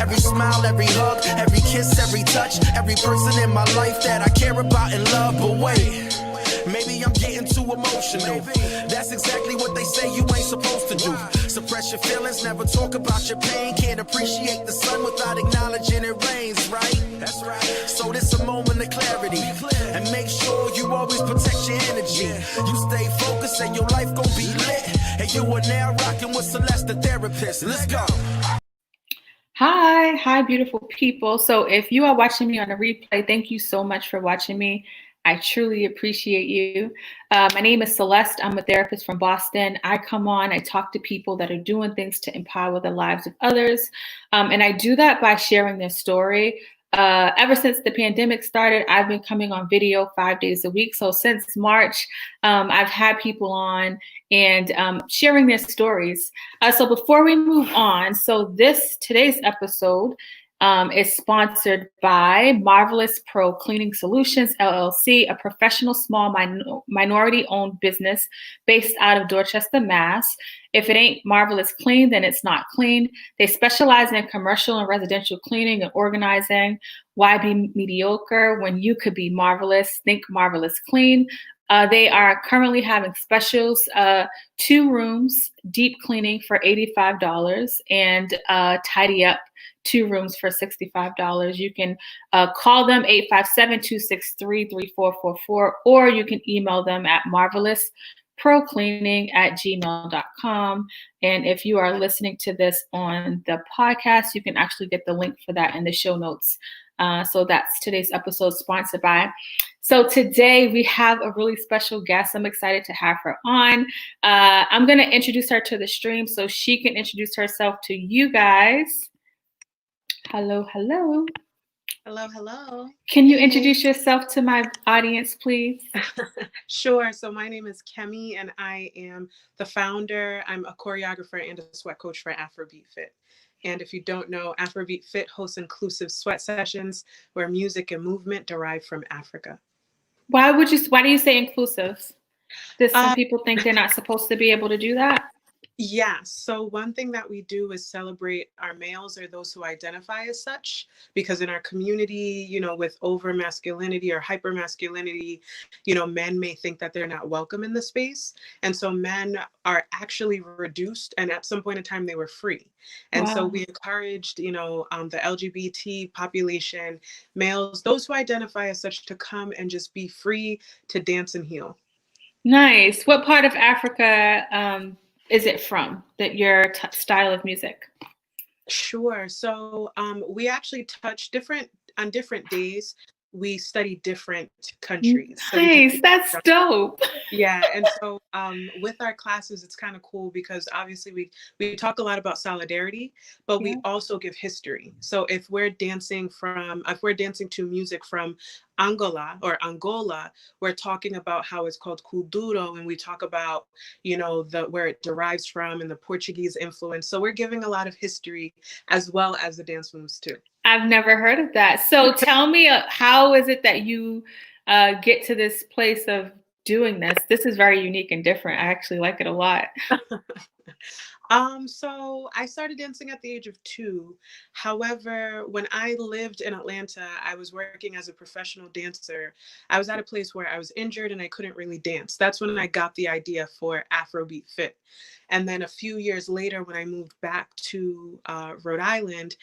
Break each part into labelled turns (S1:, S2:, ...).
S1: Every smile, every hug, every kiss, every touch, every person in my life that I care about and love. But wait, maybe I'm getting too emotional. That's exactly what they say you ain't supposed to do. Suppress your feelings, never talk about your pain. Can't appreciate the sun without acknowledging it rains, right? That's right. So this a moment of clarity. And make sure you always protect your energy. You stay focused and your life gon' be lit. And you are now rocking with Celeste, the therapist. Let's go.
S2: Hi, beautiful people. So if you are watching me on a replay, thank you so much for watching me. I truly appreciate you. My name is Celeste. I'm a therapist from Boston. I come on, I talk to people that are doing things to empower the lives of others. And I do that by sharing their story. Ever since the pandemic started, I've been coming on video 5 days a week. So since March, I've had people on and sharing their stories. So before we move on, today's episode is sponsored by Marvelous Pro Cleaning Solutions, LLC, a professional small minority-owned business based out of Dorchester, Mass. If it ain't marvelous clean, then it's not clean. They specialize in commercial and residential cleaning and organizing. Why be mediocre when you could be marvelous? Think Marvelous Clean. They are currently having specials, 2 rooms, deep cleaning for $85 and tidy up 2 rooms for $65. You can call them 857-263-3444, or you can email them at marvelousprocleaning@gmail.com. And if you are listening to this on the podcast, you can actually get the link for that in the show notes. So that's today's episode sponsored by. So today we have a really special guest. I'm excited to have her on. I'm going to introduce her to the stream so she can introduce herself to you guys. Hello.
S3: Hello.
S2: Can you introduce yourself to my audience, please?
S3: Sure. So my name is Kemi, and I am the founder. I'm a choreographer and a sweat coach for Afrobeat Fit. And if you don't know, Afrobeat Fit hosts inclusive sweat sessions where music and movement derive from Africa.
S2: Why do you say inclusive? Does some people think they're not supposed to be able to do that?
S3: Yeah. So one thing that we do is celebrate our males or those who identify as such, because in our community, with over masculinity or hyper masculinity, men may think that they're not welcome in the space. And so men are actually reduced. And at some point in time, they were free. And so we encouraged, the LGBT population, males, those who identify as such, to come and just be free to dance and heal.
S2: Nice. What part of Africa is it from, that your style of music?
S3: Sure. So we actually touch on different days. We study different countries.
S2: Nice. That's dope.
S3: Yeah. And so with our classes, it's kind of cool because obviously we talk a lot about solidarity, but we also give history. So if we're dancing to music from Angola, we're talking about how it's called kuduro, and we talk about, where it derives from and the Portuguese influence. So we're giving a lot of history as well as the dance moves too.
S2: I've never heard of that. So tell me, how is it that you get to this place of doing this? This is very unique and different. I actually like it a lot.
S3: So I started dancing at the age of 2. However, when I lived in Atlanta, I was working as a professional dancer. I was at a place where I was injured and I couldn't really dance. That's when I got the idea for Afrobeat Fit. And then a few years later, when I moved back to Rhode Island,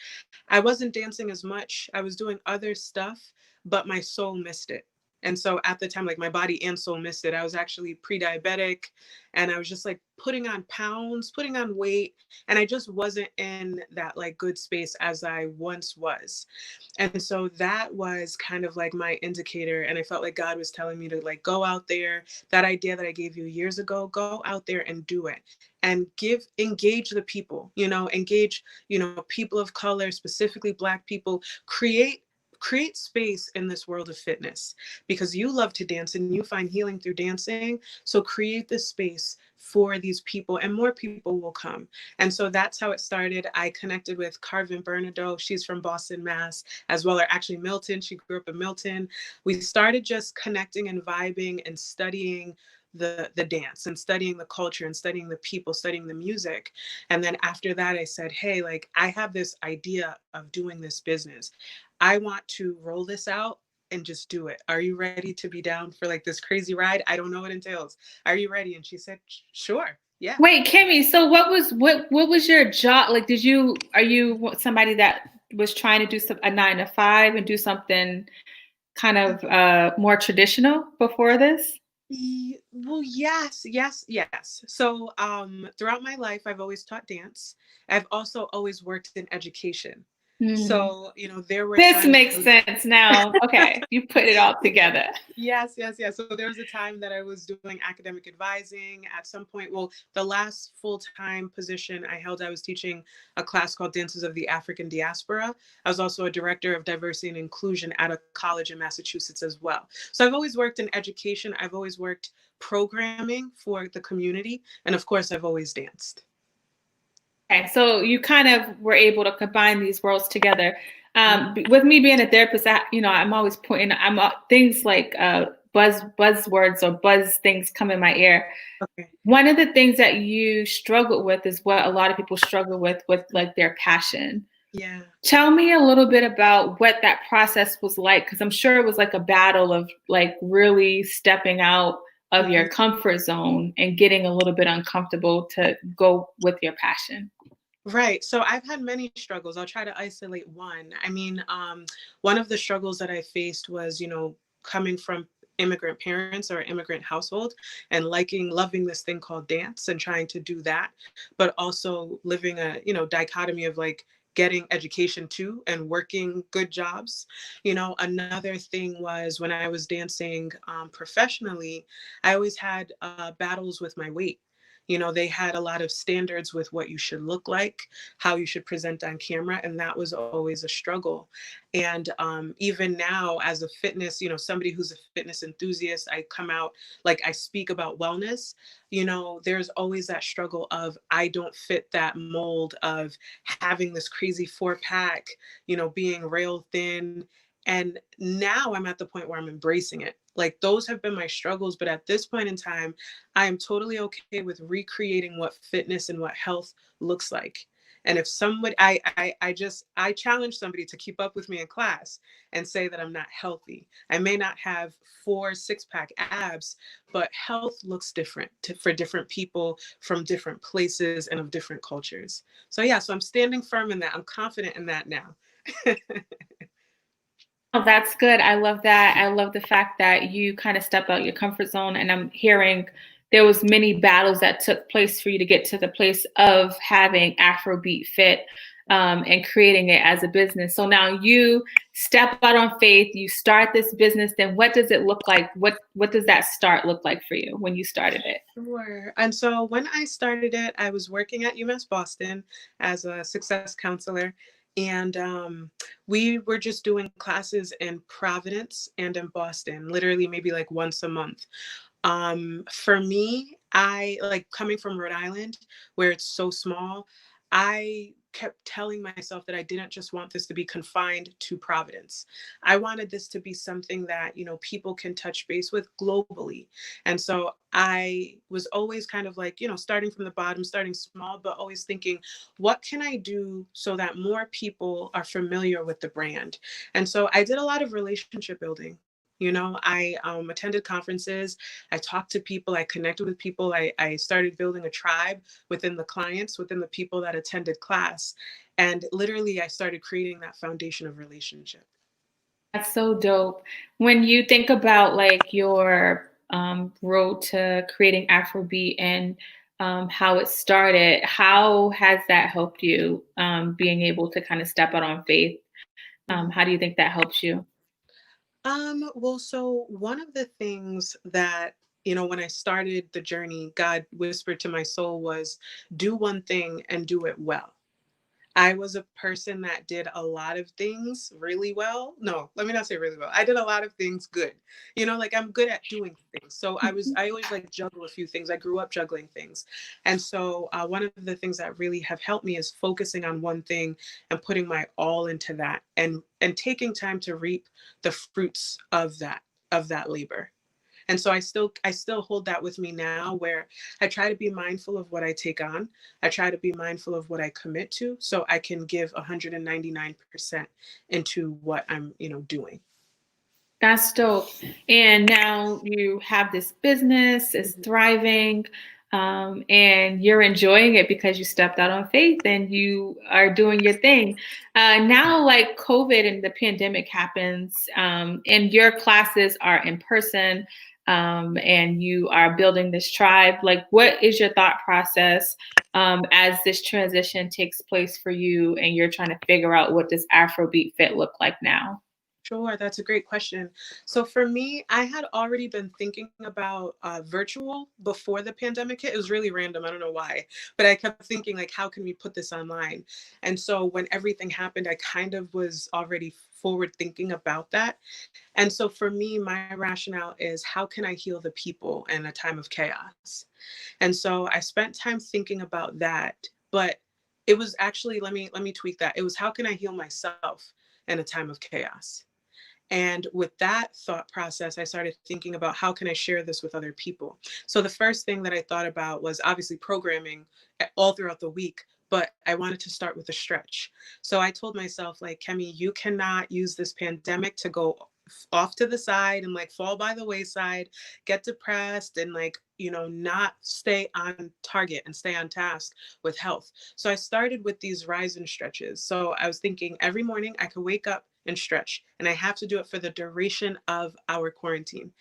S3: I wasn't dancing as much. I was doing other stuff, but my soul missed it. And so at the time, my body and soul missed it. I was actually pre-diabetic, and I was just putting on pounds, putting on weight. And I just wasn't in that good space as I once was. And so that was kind of my indicator. And I felt like God was telling me to go out there. That idea that I gave you years ago, go out there and do it. And engage the people, engage, people of color, specifically Black people, create space in this world of fitness, because you love to dance and you find healing through dancing. So create this space for these people, and more people will come. And so that's how it started. I connected with Carvin Bernardo. She's from Boston, Mass, as well, or actually Milton. She grew up in Milton. We started just connecting and vibing and studying the dance and studying the culture and studying the people, studying the music. And then after that, I said, hey, like, I have this idea of doing this business. I want to roll this out and just do it. Are you ready to be down for like this crazy ride? I don't know what it entails. Are you ready? And she said, sure. Yeah.
S2: Wait, Kemi, so what was your job? Like, are you somebody that was trying to do a 9 to 5 and do something kind of more traditional before this?
S3: Well, yes, yes, yes. So, throughout my life, I've always taught dance. I've also always worked in education.
S2: Mm.
S3: So, you know, there were
S2: This
S3: times.
S2: makes sense now. Okay, you put it all together.
S3: Yes, yes, yes. So there was a time that I was doing academic advising. At some point, well, the last full-time position I held, I was teaching a class called Dances of the African Diaspora. I was also a director of diversity and inclusion at a college in Massachusetts as well. So I've always worked in education. I've always worked programming for the community. And of course, I've always danced.
S2: Okay, so you kind of were able to combine these worlds together. With me being a therapist, I'm always pointing. Things like buzzwords or buzz things come in my ear.
S3: Okay.
S2: One of the things that you struggled with is what a lot of people struggle with like their passion.
S3: Yeah.
S2: Tell me a little bit about what that process was like, because I'm sure it was like a battle of like really stepping out of your comfort zone and getting a little bit uncomfortable to go with your passion.
S3: Right. So I've had many struggles. I'll try to isolate one. I mean, one of the struggles that I faced was, you know, coming from immigrant parents or immigrant household and loving this thing called dance and trying to do that, but also living a, you know, dichotomy of like getting education too and working good jobs. You know, another thing was when I was dancing professionally, I always had battles with my weight. You know, they had a lot of standards with what you should look like, how you should present on camera, and that was always a struggle. And even now, as a fitness, you know, somebody who's a fitness enthusiast, I come out, like I speak about wellness, you know, there's always that struggle of I don't fit that mold of having this crazy 4-pack, you know, being rail thin. And now I'm at the point where I'm embracing it. Like those have been my struggles, but at this point in time, I am totally okay with recreating what fitness and what health looks like. And if somebody, I challenge somebody to keep up with me in class and say that I'm not healthy. I may not have 4 6-pack abs, but health looks different for different people from different places and of different cultures. So yeah, so I'm standing firm in that. I'm confident in that now.
S2: Oh, that's good. I love that. I love the fact that you kind of step out your comfort zone, and I'm hearing there was many battles that took place for you to get to the place of having Afrobeat Fit and creating it as a business. So now you step out on faith, you start this business. Then what does it look like? What does that start look like for you when you started it?
S3: Sure. And so when I started it, I was working at UMass Boston as a success counselor. And we were just doing classes in Providence and in Boston, literally maybe like once a month. For me, I like coming from Rhode Island, where it's so small, I kept telling myself that I didn't just want this to be confined to Providence. I wanted this to be something that, you know, people can touch base with globally. And so I was always kind of like, you know, starting from the bottom, starting small, but always thinking, what can I do so that more people are familiar with the brand? And so I did a lot of relationship building. You know, I attended conferences, I talked to people, I connected with people, I started building a tribe within the clients, within the people that attended class. And literally, I started creating that foundation of relationship.
S2: That's so dope. When you think about like your road to creating Afrobeat and how it started, how has that helped you being able to kind of step out on faith? How do you think that helps you?
S3: Well, so one of the things that, you know, when I started the journey, God whispered to my soul was do one thing and do it well. I was a person that did a lot of things really well. No, let me not say really well. I did a lot of things good. You know, like I'm good at doing things. So I always like juggle a few things. I grew up juggling things. And so one of the things that really have helped me is focusing on one thing and putting my all into that and taking time to reap the fruits of that labor. And so I still hold that with me now, where I try to be mindful of what I take on. I try to be mindful of what I commit to, so I can give 199% into what I'm, doing.
S2: That's dope. And now you have this business, it's thriving, and you're enjoying it because you stepped out on faith and you are doing your thing. Now, like COVID and the pandemic happens, and your classes are in person, and you are building this tribe. Like, what is your thought process as this transition takes place for you and you're trying to figure out what does Afrobeat Fit look like now?
S3: Sure, that's a great question. So for me, I had already been thinking about virtual before the pandemic hit. It was really random. I don't know why, but I kept thinking like, how can we put this online? And so when everything happened, I kind of was already forward thinking about that. And so for me, my rationale is how can I heal the people in a time of chaos? And so I spent time thinking about that, but it was actually, let me tweak that. It was how can I heal myself in a time of chaos? And with that thought process, I started thinking about how can I share this with other people? So the first thing that I thought about was obviously programming all throughout the week, but I wanted to start with a stretch. So I told myself, like, Kemi, you cannot use this pandemic to go off to the side and like fall by the wayside, get depressed, and like, not stay on target and stay on task with health. So I started with these rise and stretches. So I was thinking every morning I could wake up and stretch, and I have to do it for the duration of our quarantine.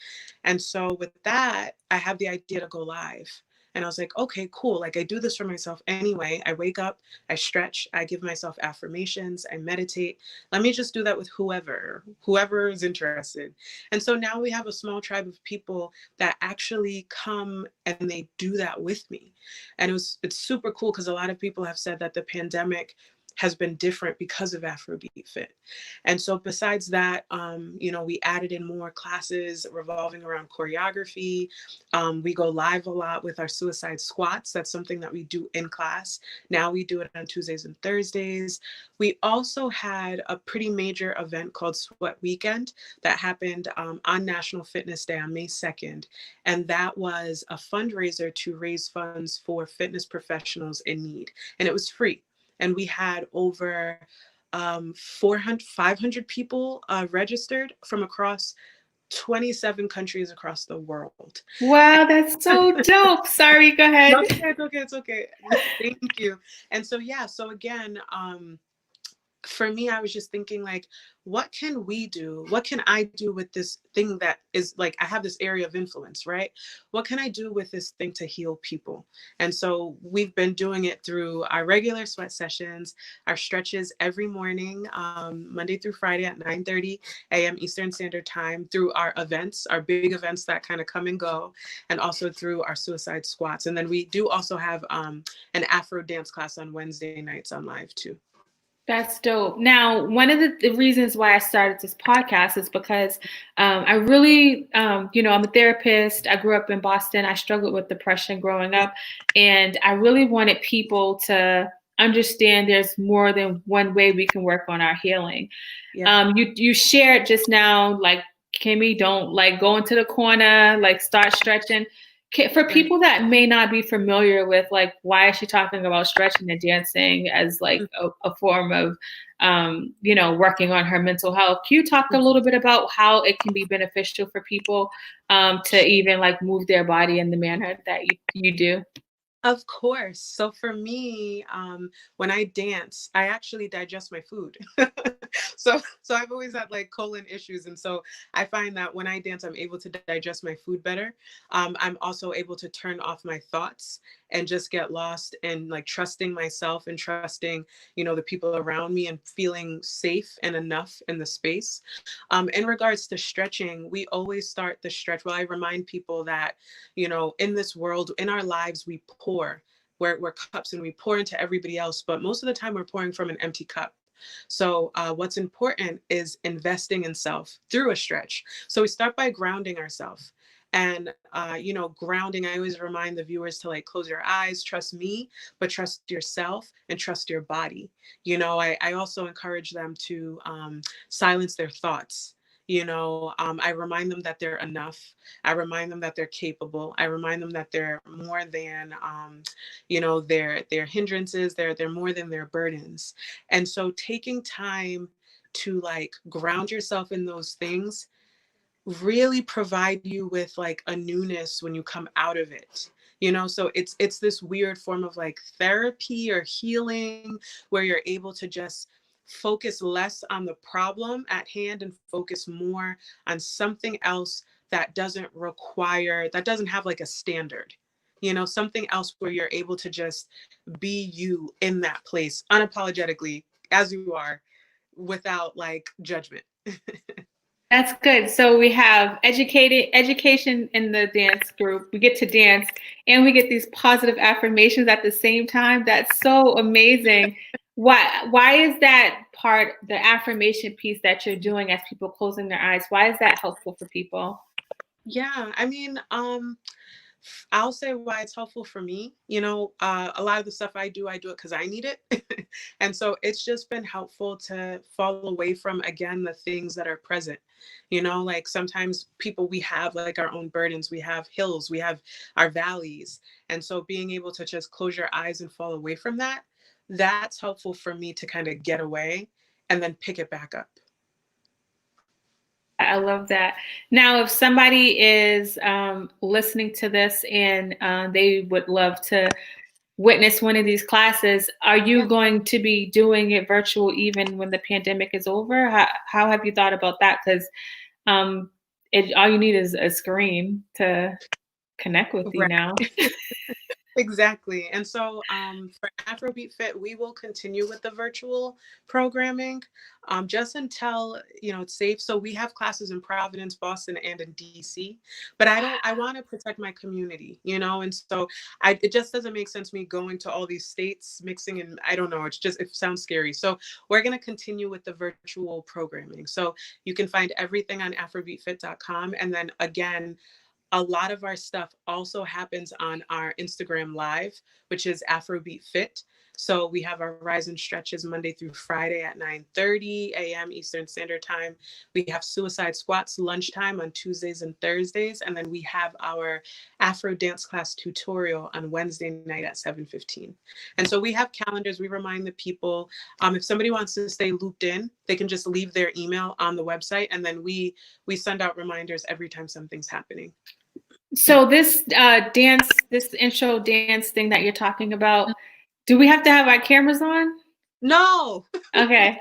S3: And so with that, I have the idea to go live. And I was like, okay, cool. Like I do this for myself anyway. I wake up, I stretch, I give myself affirmations, I meditate. Let me just do that with whoever is interested. And so now we have a small tribe of people that actually come and they do that with me. And it's super cool because a lot of people have said that the pandemic has been different because of Afrobeat Fit. And so besides that, we added in more classes revolving around choreography. We go live a lot with our suicide squats. That's something that we do in class. Now we do it on Tuesdays and Thursdays. We also had a pretty major event called Sweat Weekend that happened on National Fitness Day on May 2nd. And that was a fundraiser to raise funds for fitness professionals in need. And it was free. And we had over 500 people registered from across 27 countries across the world.
S2: Wow, that's so dope. Sorry, go ahead.
S3: It's okay. Thank you. And so, yeah, so again, for me, I was just thinking like, what can we do? What can I do with this thing that is like, I have this area of influence, right? What can I do with this thing to heal people? And so we've been doing it through our regular sweat sessions, our stretches every morning, Monday through Friday at 9:30 a.m. Eastern Standard Time, through our events, our big events that kind of come and go, and also through our suicide squats. And then we do also have an Afro dance class on Wednesday nights on live too.
S2: That's dope. Now, one of the reasons why I started this podcast is because I really, I'm a therapist. I grew up in Boston. I struggled with depression growing up. And I really wanted people to understand there's more than one way we can work on our healing.
S3: Yeah.
S2: You shared just now, like, Kemi, don't like go into the corner, like start stretching. For people that may not be familiar with like why is she talking about stretching and dancing as like a form of working on her mental health, can you talk a little bit about how it can be beneficial for people to even like move their body in the manner that you do?
S3: Of course. So for me, when I dance, I actually digest my food. So I've always had like colon issues, and so I find that when I dance, I'm able to digest my food better. I'm also able to turn off my thoughts and just get lost in like trusting myself and trusting, the people around me and feeling safe and enough in the space. In regards to stretching, we always start the stretch. Well, I remind people that, in this world, in our lives, we pour. We're cups and we pour into everybody else, but most of the time we're pouring from an empty cup. So what's important is investing in self through a stretch. So we start by grounding ourselves. And, grounding, I always remind the viewers to like close your eyes, trust me, but trust yourself and trust your body. I also encourage them to silence their thoughts I remind them that they're enough. I remind them that they're capable. I remind them that they're more than, their hindrances. They're more than their burdens. And so taking time to like ground yourself in those things really provide you with like a newness when you come out of it. So it's this weird form of like therapy or healing where you're able to just focus less on the problem at hand and focus more on something else that doesn't have like a standard, something else where you're able to just be you in that place unapologetically as you are without like judgment.
S2: That's good. So we have education in the dance group. We get to dance and we get these positive affirmations at the same time. That's so amazing. Why is that part, the affirmation piece that you're doing as people closing their eyes, why is that helpful for people?
S3: Yeah, I mean, I'll say why it's helpful for me. A lot of the stuff I do it because I need it. And so it's just been helpful to fall away from, again, the things that are present. Like sometimes we have like our own burdens, we have hills, we have our valleys. And so being able to just close your eyes and fall away from that's helpful for me to kind of get away and then pick it back up.
S2: I love that. Now, if somebody is listening to this and they would love to witness one of these classes, are you going to be doing it virtual even when the pandemic is over? How have you thought about that? Because all you need is a screen to connect with you now.
S3: Exactly. And so for Afrobeat Fit, we will continue with the virtual programming just until, it's safe. So we have classes in Providence, Boston, and in DC, but I want to protect my community, and so it just doesn't make sense me going to all these states, mixing, and I don't know, it sounds scary. So we're going to continue with the virtual programming. So you can find everything on afrobeatfit.com. And then again, a lot of our stuff also happens on our Instagram Live, which is Afrobeat Fit. So we have our Rise and Stretches Monday through Friday at 9:30 a.m. Eastern Standard Time. We have Suicide Squats lunchtime on Tuesdays and Thursdays. And then we have our Afro dance class tutorial on Wednesday night at 7:15. And so we have calendars. We remind the people, if somebody wants to stay looped in, they can just leave their email on the website. And then we send out reminders every time something's happening.
S2: So this this intro dance thing that you're talking about, do we have to have our cameras on?
S3: No.
S2: Okay.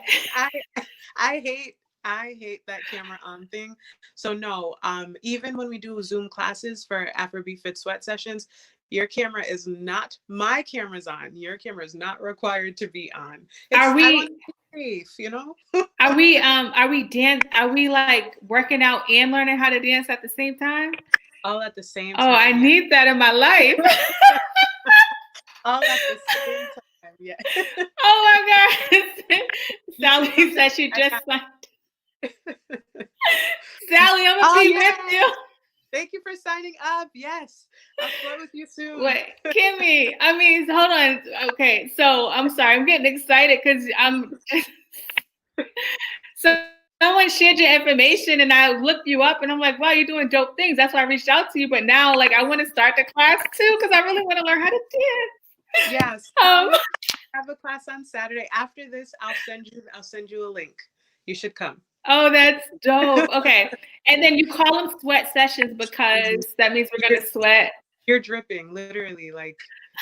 S3: I hate that camera on thing. So no, even when we do Zoom classes for Afrobeat Fit sweat sessions, your camera is not, my camera's on. Your camera is not required to be on.
S2: Are we
S3: I want to be safe,
S2: Are we like working out and learning how to dance at the same time?
S3: All at the same time.
S2: Oh, I need that in my life.
S3: All at the same time, yeah.
S2: Oh my God. Sally said she just signed. Sally, I'm gonna be with you.
S3: Thank you for signing up. Yes, I'll play with you soon.
S2: Wait, Kemi, hold on. Okay, so I'm sorry, I'm getting excited because so someone shared your information and I looked you up and I'm like, wow, you're doing dope things. That's why I reached out to you. But now, like, I want to start the class too because I really want to learn how to dance.
S3: Yes. I have a class on Saturday. After this, I'll send you a link. You should come.
S2: Oh, that's dope. Okay. And then you call them sweat sessions because that means we're gonna sweat.
S3: You're dripping, literally, like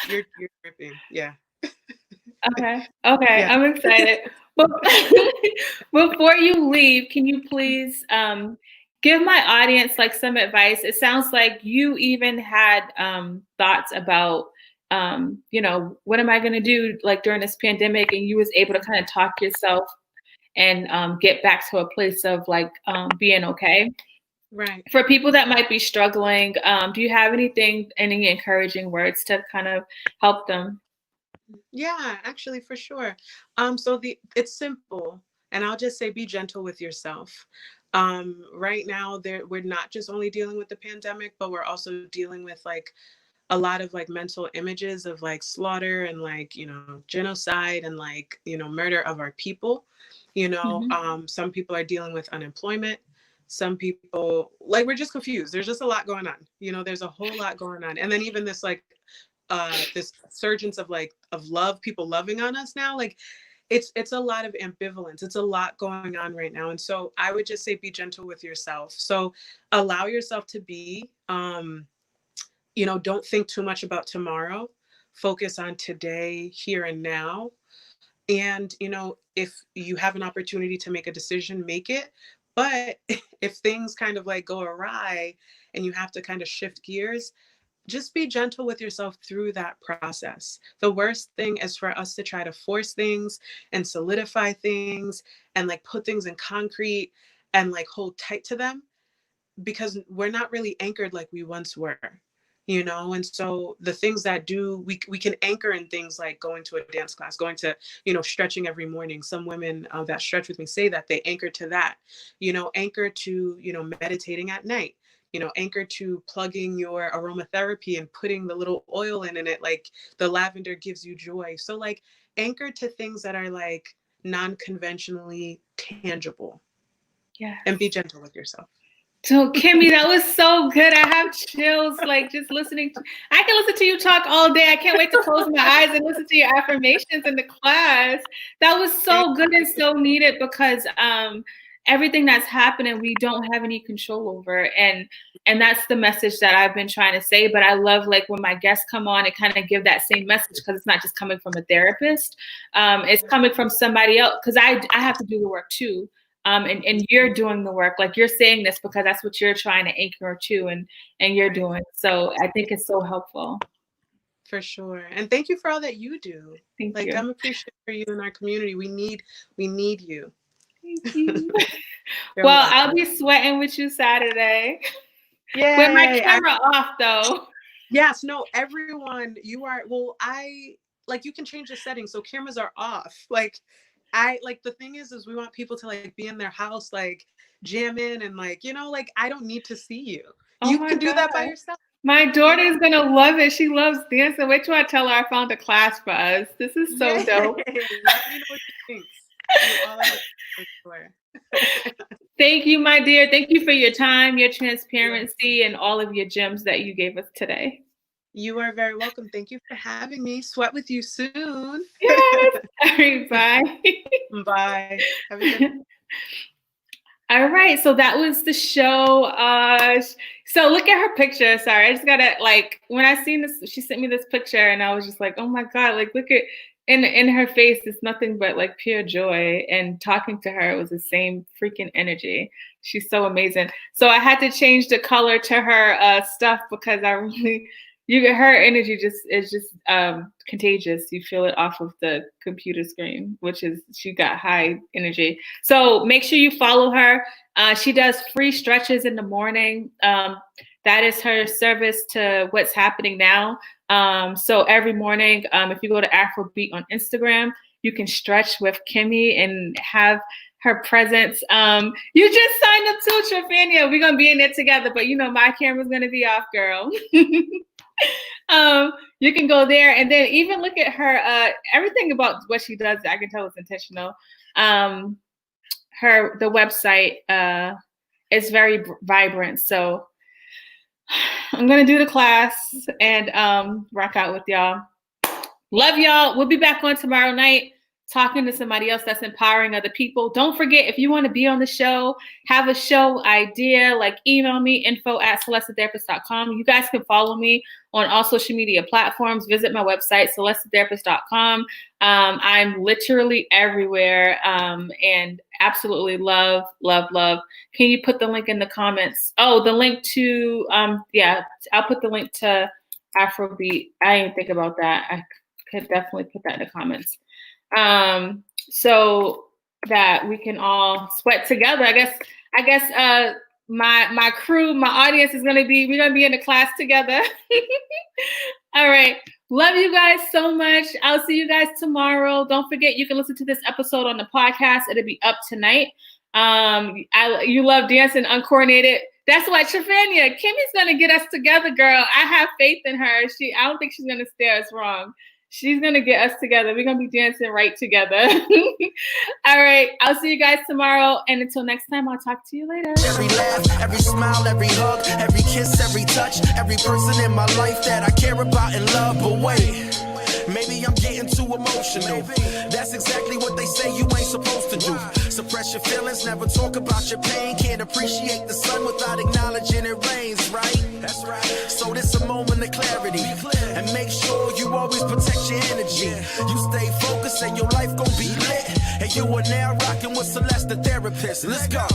S3: you're dripping. Yeah.
S2: Okay. Yeah. I'm excited. But before you leave, can you please give my audience like some advice? It sounds like you even had thoughts about what am I gonna do like during this pandemic, and you was able to kind of talk yourself and get back to a place of like being okay.
S3: Right.
S2: For people that might be struggling, do you have any encouraging words to kind of help them?
S3: Yeah, actually, for sure. So it's simple, and I'll just say be gentle with yourself. Right now, we're not just only dealing with the pandemic, but we're also dealing with like a lot of like mental images of like slaughter and like, genocide and like, murder of our people. Some people are dealing with unemployment. Some people, like, we're just confused. There's just a lot going on. You know, there's a whole lot going on. And then even this, like, this surgence of love, people loving on us now, like, it's a lot of ambivalence. It's a lot going on right now. And so I would just say, be gentle with yourself. So allow yourself to be, you know, don't think too much about tomorrow. Focus on today, here and now. And, you know, if you have an opportunity to make a decision, make it. But if things kind of like go awry and you have to kind of shift gears, just be gentle with yourself through that process. The worst thing is for us to try to force things and solidify things and like put things in concrete and like hold tight to them, because we're not really anchored like we once were, you know? And so the things that we can anchor in things like going to a dance class, going to, you know, stretching every morning. Some women that stretch with me say that they anchor to that, you know, anchor to, you know, meditating at night, you know, anchor to plugging your aromatherapy and putting the little oil in it, like the lavender gives you joy. So like anchor to things that are like non-conventionally tangible.
S2: Yeah.
S3: And be gentle with yourself.
S2: So Kemi, that was so good. I have chills, like just listening. I can listen to you talk all day. I can't wait to close my eyes and listen to your affirmations in the class. That was so good and so needed, because everything that's happening, we don't have any control over. And that's the message that I've been trying to say. But I love like when my guests come on and kind of give that same message, because it's not just coming from a therapist. It's coming from somebody else, because I have to do the work too. And you're doing the work, like you're saying this because that's what you're trying to anchor to, and you're doing. So I think it's so helpful.
S3: For sure. And thank you for all that you do.
S2: Thank
S3: you. I'm appreciative for you in our community. We need you.
S2: Thank you. Well, I'll be sweating with you Saturday.
S3: Yeah.
S2: With my camera off though.
S3: Yes, no, everyone, you can change the settings so cameras are off. The thing is we want people to like be in their house, like jam in and like, you know, like I don't need to see you. You can do that by yourself.
S2: My daughter's gonna love it. She loves dancing. Wait till I tell her I found a class for us. This is so dope.
S3: Let me know what you think.
S2: Thank you, my dear. Thank you for your time, your transparency, and all of your gems that you gave us today.
S3: You are very welcome. Thank you for having me. Sweat with you soon.
S2: Yes. All right, bye.
S3: Bye. Have a good
S2: All right, so that was the show. So look at her picture. Sorry, I just gotta like when I seen this, she sent me this picture, and I was just like, oh my god, like look at in her face, it's nothing but like pure joy. And talking to her, it was the same freaking energy. She's so amazing. So I had to change the color to her stuff because I really. Her energy is just contagious. You feel it off of the computer screen, which is she got high energy. So make sure you follow her. She does free stretches in the morning. That is her service to what's happening now. So every morning, if you go to Afrobeat on Instagram, you can stretch with Kemi and have her presence. You just signed up too, Trafania. We're gonna be in there together, but you know my camera's gonna be off, girl. You can go there and then even look at her everything about what she does. I can tell it's intentional. The website is very vibrant, so I'm gonna do the class and rock out with y'all. Love y'all. We'll be back on tomorrow night talking to somebody else that's empowering other people. Don't forget, if you want to be on the show, have a show idea, like email me, info@celestetherapist.com. You guys can follow me on all social media platforms. Visit my website, celestetherapist.com. I'm literally everywhere and absolutely love, love, love. Can you put the link in the comments? Oh, the link to, I'll put the link to Afrobeat. I didn't think about that. I could definitely put that in the comments. So that we can all sweat together. I guess my crew, my audience we're gonna be in the class together. All right. Love you guys so much. I'll see you guys tomorrow. Don't forget, you can listen to this episode on the podcast. It'll be up tonight. You love dancing uncoordinated. That's why Trafania, Kemi's gonna get us together, girl. I have faith in her. I don't think she's gonna steer us wrong. She's going to get us together. We're going to be dancing right together. All right. I'll see you guys tomorrow. And until next time, I'll talk to you later.
S1: Every laugh, every smile, every hug, every kiss, every touch, every person in my life that I care about and love. But wait, maybe I'm getting too emotional. That's exactly what they say you ain't supposed to do. Suppress your feelings, never talk about your pain. Can't appreciate the sun without acknowledging it rains, right? That's right. So this a moment of clarity. And make sure you always protect your energy. You stay focused and your life gon' be lit. And you are now rocking with Celeste, the therapist. Let's go.